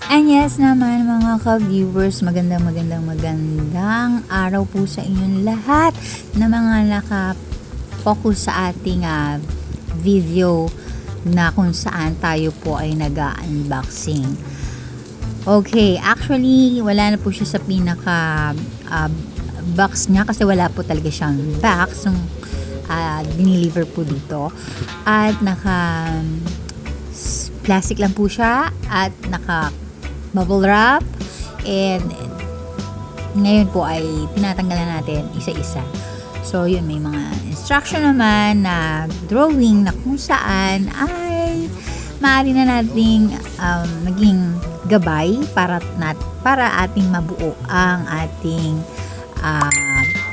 And yes naman mga ka-viewers, magandang araw po sa inyong lahat na mga naka-focus sa ating video na kung saan tayo po ay nag-unboxing. Okay, actually wala na po siya sa pinaka box niya kasi wala po talaga siyang box nung dineliver po dito. At naka plastic lang po siya at naka bubble wrap, and ngayon po ay tinatanggalan natin isa-isa. So yun, may mga instruction naman na drawing na kung saan ay maaari na nating maging gabay para ating mabuo ang ating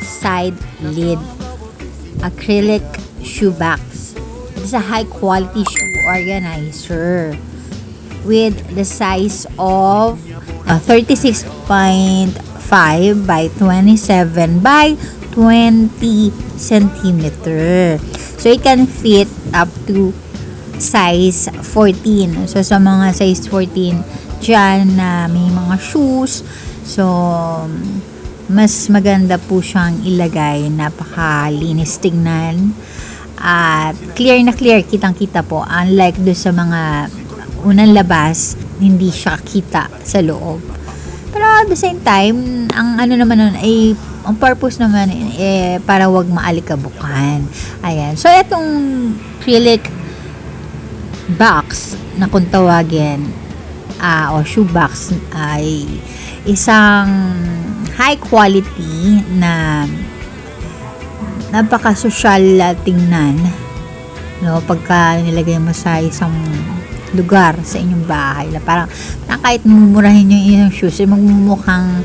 side lid acrylic shoe box. It's a high quality shoe organizer with the size of 36.5 by 27 by 20 centimeter. So it can fit up to size 14. So sa mga size 14 dyan na may mga shoes, so mas maganda po siyang ilagay. Napakalinis tingnan at clear na clear, kitang kita po, unlike do sa mga unang labas, hindi siya kita sa loob. Pero at the same time, ang ano naman nun ay, ang purpose naman para wag maalikabukan. Ayan. So itong acrylic box na kung tawagin o shoe box ay isang high quality na napaka-social tingnan, no, pagka nilagay mo sa isang lugar sa inyong bahay na parang kahit mumurahin yung inyong shoes ay magmumukhang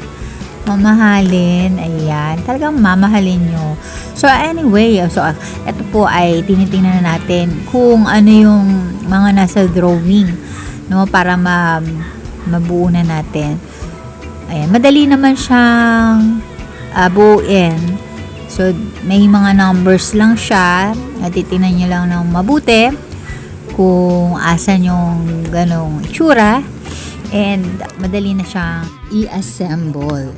mamahalin. Ayan, talagang mamahalin nyo. So anyway, so ito po ay tinitingnan na natin kung ano yung mga nasa drawing, no, para mabuo na natin. Ayan, madali naman siyang buuin. So may mga numbers lang siya at titingnan nyo lang ng mabuti kung asan yung ganong itsura, and madali na siyang i-assemble.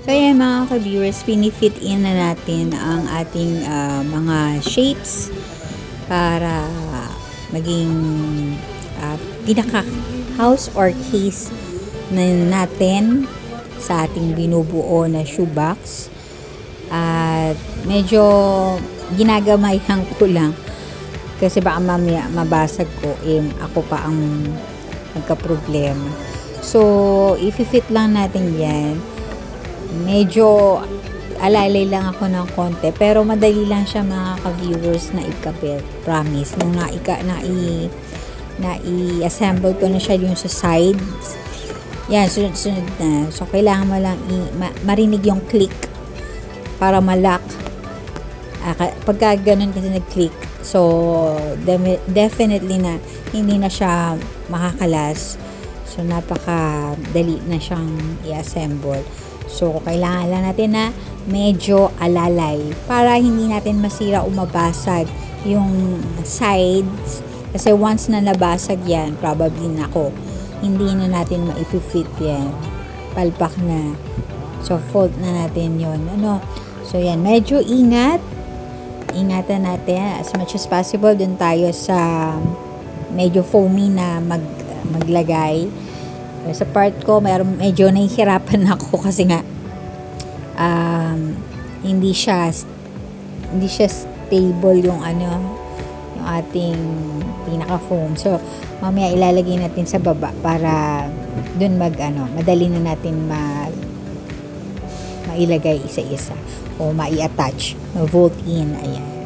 So yan mga ka-viewers, pinifit in na natin ang ating mga shapes para maging pinaka house or case na natin sa ating binubuo na shoebox. At medyo ginagamayan ko lang kasi baka mamaya mabasag ko, ako pa ang nagka-problema. So if-fit lang natin yan. Medyo alalay lang ako ng konti, pero madali lang siya mga ka-viewers na ikabit. Promise. Nung i-assemble ko na siya yung sa sides. Yan, sunod na. So kailangan mo lang marinig yung click para ma-lock. Pagka ganun kasi nag-click, so definitely na hindi na siya makakalas. So napaka-dali na siyang i-assemble. So, kailangan lang natin na medyo alalay para hindi natin masira o mabasag yung sides. Kasi once na nabasag yan, probably hindi na natin ma-fit yan. Palpak na. So, fold na natin yun. So, yan. Medyo ingatan natin as much as possible. Dun tayo sa medyo foamy na maglagay. Sa part ko, medyo nahihirapan ako kasi nga hindi siya stable yung ating pinaka foam. So mamaya ilalagay natin sa baba para dun madali na natin mailagay isa-isa o mai-attach, ma-vault in, ayan.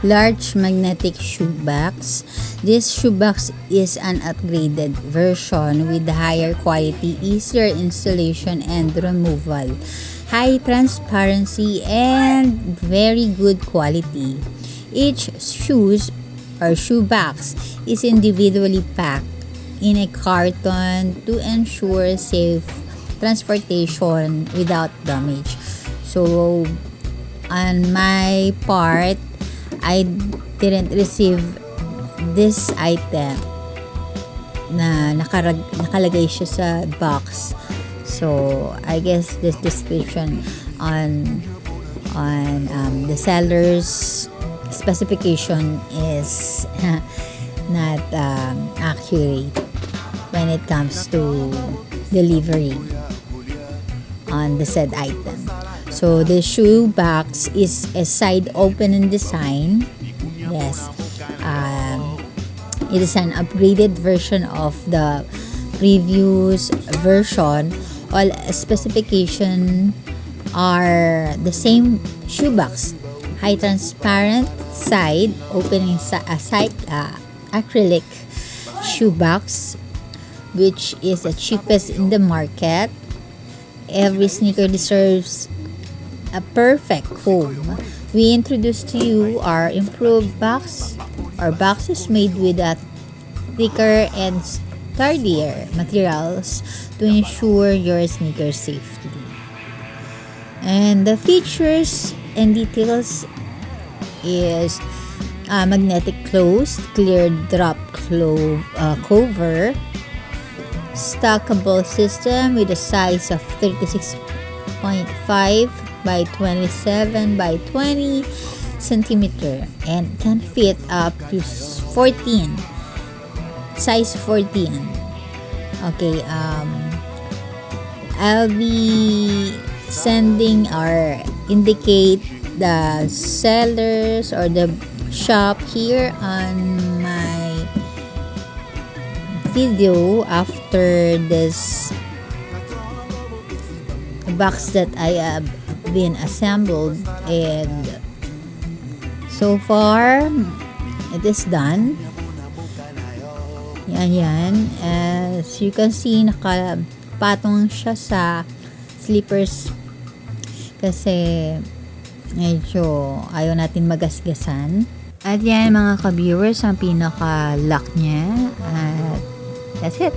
large magnetic shoebox. This shoebox is an upgraded version with higher quality, easier installation and removal, high transparency, and very good quality. Each shoebox is individually packed in a carton to ensure safe transportation without damage. So, on my part, I didn't receive this item na nakalagay siya sa box. So, I guess this description on the seller's specification is not accurate when it comes to delivery on the said item. So the shoe box is a side open in design. Yes, it is an upgraded version of the previous version. All specifications are the same shoe box. High transparent side opening side acrylic shoe box, which is the cheapest in the market. Every sneaker deserves a perfect home. We introduce to you our improved box. Our box is made with a thicker and sturdier materials to ensure your sneaker safety. And the features and details is magnetic closed, clear drop cover, stackable system with a size of 36.5 by 27 by 20 centimeter and can fit up to 14, size 14. Okay, I'll be sending or indicate the sellers or the shop here on my video after this box that I have been assembled, and so far it is done. Yan. As you can see, nakapatong siya sa slippers kasi medyo ayaw natin magasgasan. At yan mga ka-viewers, ang pinaka-lock niya. At that's it.